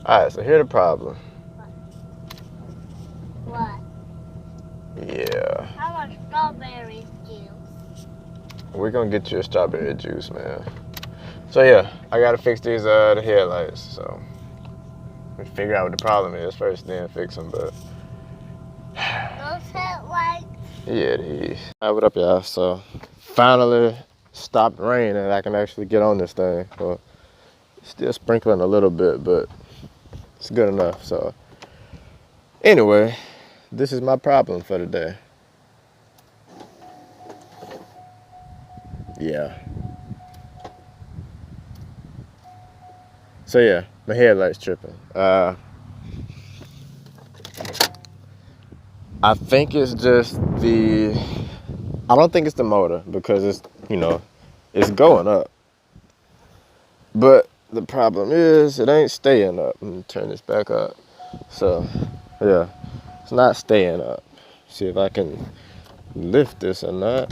Alright, so here's the problem. What? Yeah. I want strawberry juice. We're gonna get you a strawberry juice, man. So yeah, I gotta fix these the headlights. So we figure out what the problem is first, then fix them. But Those headlights. yeah, it is. Alright, what up, y'all? So finally stopped raining and I can actually get on this thing. Well, still sprinkling a little bit, but it's good enough. So anyway, this is my problem for today. Yeah. So yeah, my headlight's tripping. I think it's just I don't think it's the motor because it's, it's going up. But the problem is it ain't staying up. Let me turn this back up. So yeah, it's not staying up. See if I can lift this or not.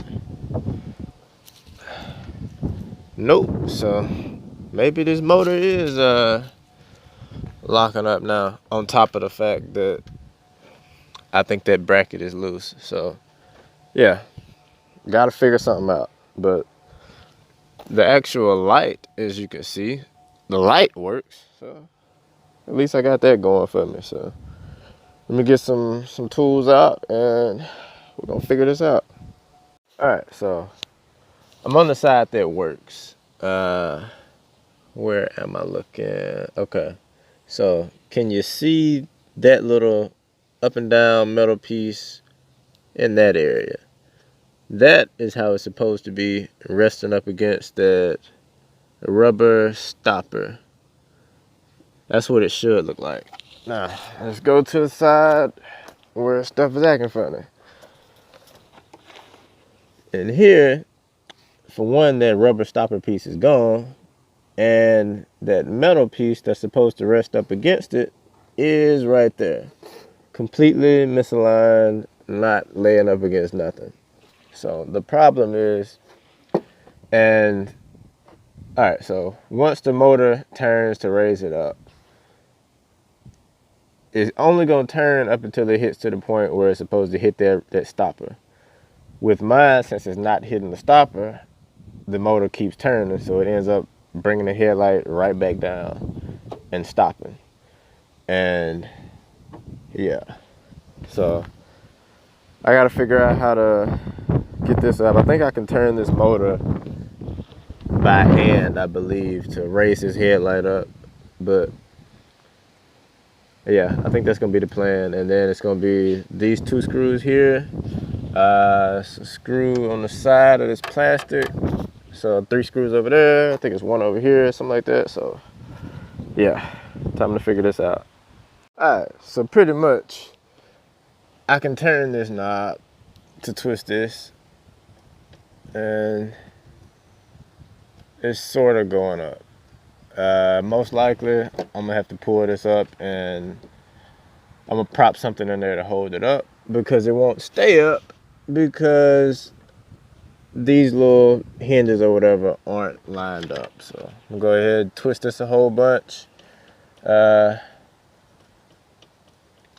Nope. So maybe this motor is locking up now, on top of the fact that I think that bracket is loose. So yeah, gotta figure something out. But the actual light, as you can see, the light works. So at least I got that going for me. So let me get some tools out and we're gonna figure this out. All right, so I'm on the side that works. Where am I looking? Okay, so can you see that little up and down metal piece in that area? That is how it's supposed to be resting up against that rubber stopper. That's what it should look like. Now, let's go to the side where stuff is acting funny. And here, for one, that rubber stopper piece is gone, and that metal piece that's supposed to rest up against it is right there. Completely misaligned, not laying up against nothing. So the problem is, and all right, so once the motor turns to raise it up, it's only gonna turn up until it hits to the point where it's supposed to hit that stopper. With mine, since it's not hitting the stopper, the motor keeps turning, so it ends up bringing the headlight right back down and stopping. And yeah, so I gotta figure out how to get this up. I think I can turn this motor by hand, I believe, to raise his headlight up. But yeah, I think that's gonna be the plan. And then it's gonna be these two screws here, a screw on the side of this plastic. So 3 screws over there. I think it's 1 over here, something like that. So yeah, time to figure this out. All right, so pretty much I can turn this knob to twist this, and it's sort of going up. Most likely I'm gonna have to pull this up and I'm gonna prop something in there to hold it up, because it won't stay up because these little hinges or whatever aren't lined up. So I'm gonna go ahead and twist this a whole bunch.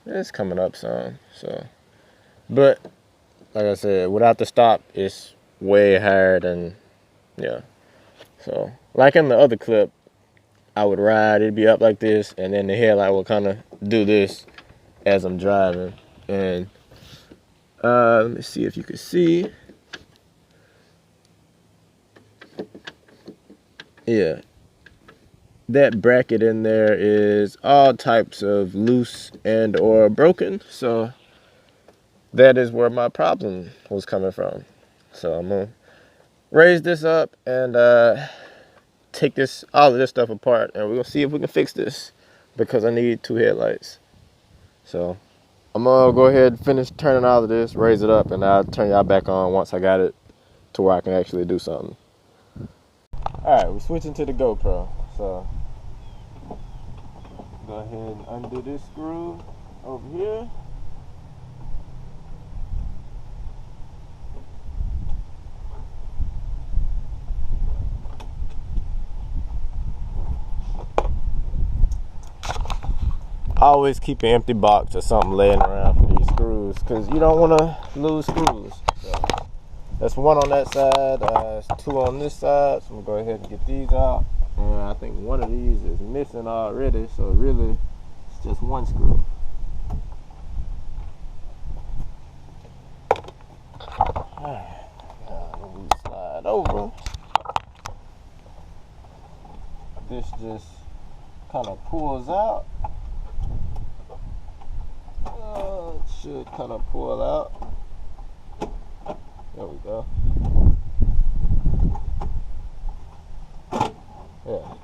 It's coming up some, so, but like I said, without the stop, it's way higher than, yeah. So like in the other clip, I would ride, it'd be up like this, and then the headlight will kind of do this as I'm driving. And let me see if you can see. Yeah, that bracket in there is all types of loose and or broken. So that is where my problem was coming from. So I'm gonna raise this up and take all of this stuff apart, and we're gonna see if we can fix this, because I need 2 headlights. So I'm gonna go ahead and finish turning all of this, raise it up, and I'll turn y'all back on once I got it to where I can actually do something. All right, we're switching to the GoPro. So go ahead and undo this screw over here. always keep an empty box or something laying around for these screws, because you don't want to lose screws. So that's one on that side, there's two on this side, so I'm going to go ahead and get these out. And I think one of these is missing already, so really it's just one screw. Now we slide over. This just kind of pulls out. It should kind of pull out. There we go. Yeah.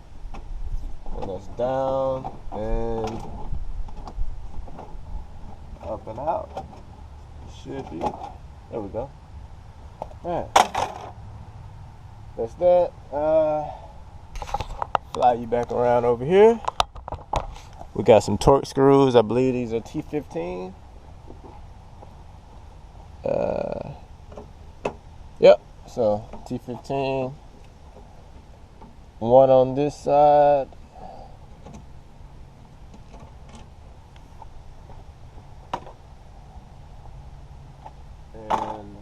And that's down and up and out. Should be. There we go. Alright. That's that. Fly you back around over here. We got some torque screws. I believe these are T15. Yep. So T15. One on this side. And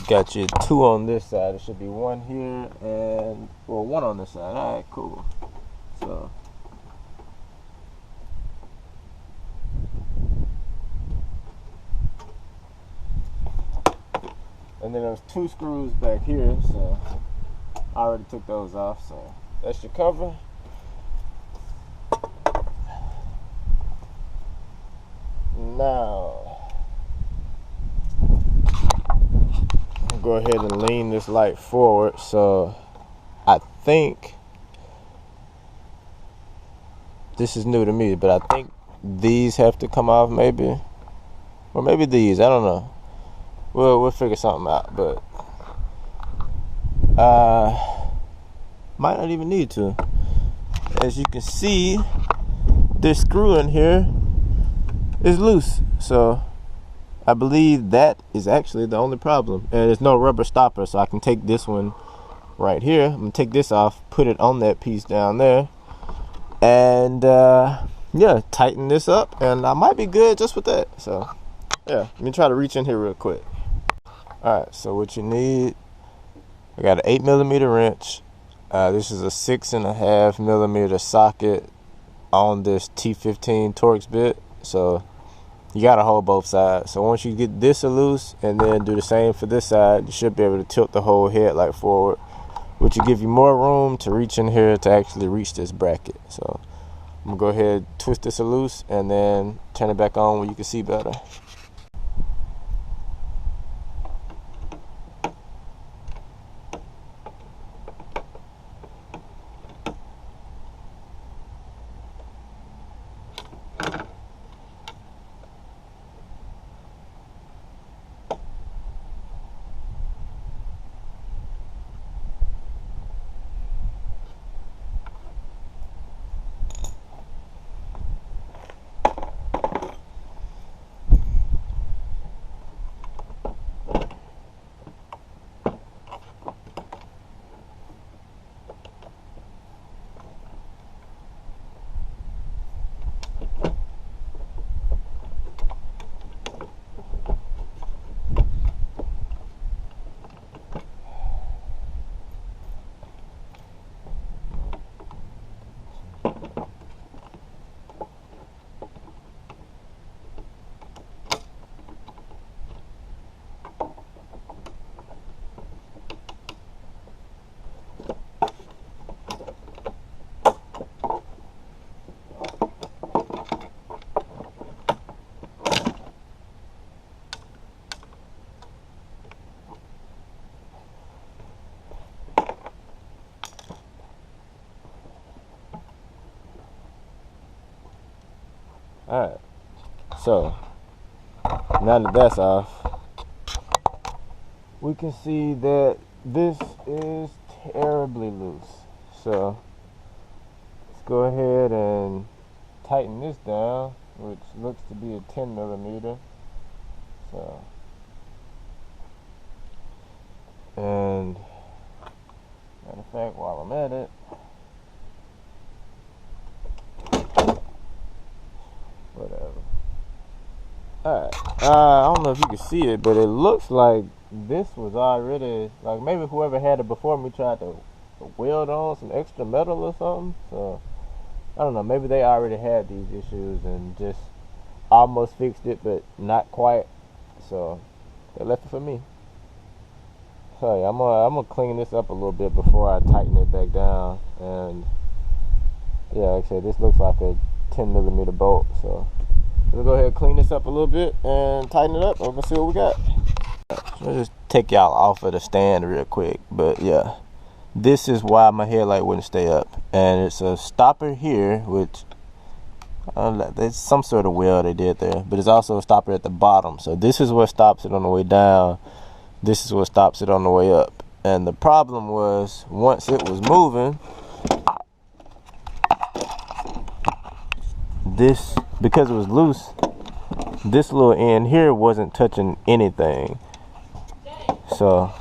got you two on this side. There should be one here and, well, one on this side. All right, cool. So and then there's two screws back here, so I already took those off. So that's your cover. Now I'll go ahead and lean this light forward. So I think this is new to me, but I think these have to come off, maybe, or maybe these. I don't know. We'll figure something out, but might not even need to. As you can see, this screw in here is loose, so I believe that is actually the only problem. And there's no rubber stopper, so I can take this one right here. I'm gonna take this off, put it on that piece down there, and yeah, tighten this up, and I might be good just with that. So yeah, let me try to reach in here real quick. Alright, so what you need, I got an 8mm wrench. This is a 6.5mm socket on this T15 Torx bit. So you gotta hold both sides. So once you get this loose and then do the same for this side, you should be able to tilt the whole headlight forward, which will give you more room to reach in here to actually reach this bracket. So I'm gonna go ahead, twist this loose, and then turn it back on where you can see better. Alright, so now that that's off, we can see that this is terribly loose. So let's go ahead and tighten this down, which looks to be a 10mm. So, and matter of fact, while I'm at it, Alright, I don't know if you can see it, but it looks like this was already, like maybe whoever had it before me tried to weld on some extra metal or something. So I don't know, maybe they already had these issues and just almost fixed it, but not quite. So they left it for me. So yeah, I'm gonna clean this up a little bit before I tighten it back down. And yeah, like I said, this looks like a 10mm bolt. So we'll go ahead and clean this up a little bit and tighten it up. And we'll see what we got. So I'll just take y'all off of the stand real quick. But yeah, this is why my headlight wouldn't stay up. And it's a stopper here, which there's some sort of weld they did there. But it's also a stopper at the bottom. So this is what stops it on the way down. This is what stops it on the way up. And the problem was, once it was moving, this, because it was loose, this little end here wasn't touching anything. So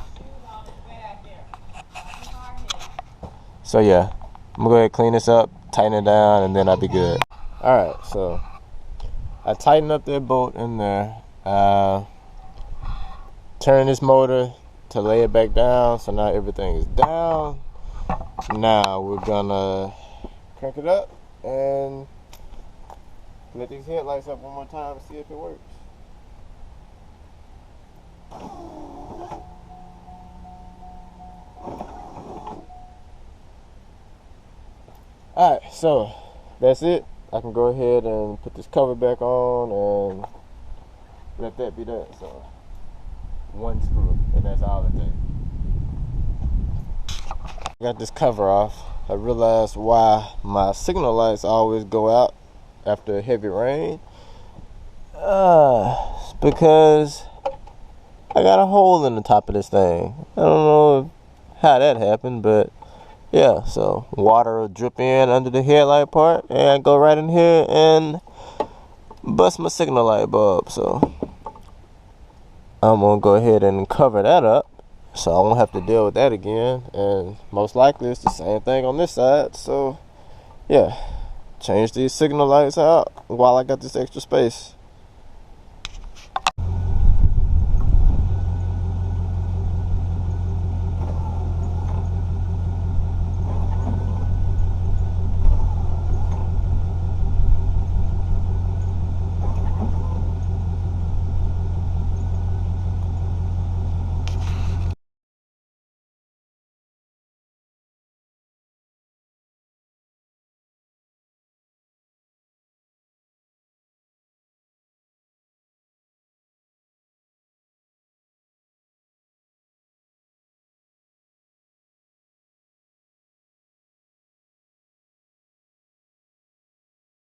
yeah, I'm gonna go ahead and clean this up, tighten it down, and then I'll be good. Alright, so I tightened up that bolt in there. Turn this motor to lay it back down, so now everything is down. Now we're gonna crank it up and let these headlights up one more time and see if it works. Alright, so that's it. I can go ahead and put this cover back on and let that be done. So one screw, and that's all it takes. Got this cover off. I realized why my signal lights always go out after heavy rain. It's because I got a hole in the top of this thing. I don't know how that happened, but yeah, so water will drip in under the headlight part and go right in here and bust my signal light bulb. So I'm gonna go ahead and cover that up so I won't have to deal with that again. And most likely it's the same thing on this side. So yeah, change these signal lights out while I got this extra space.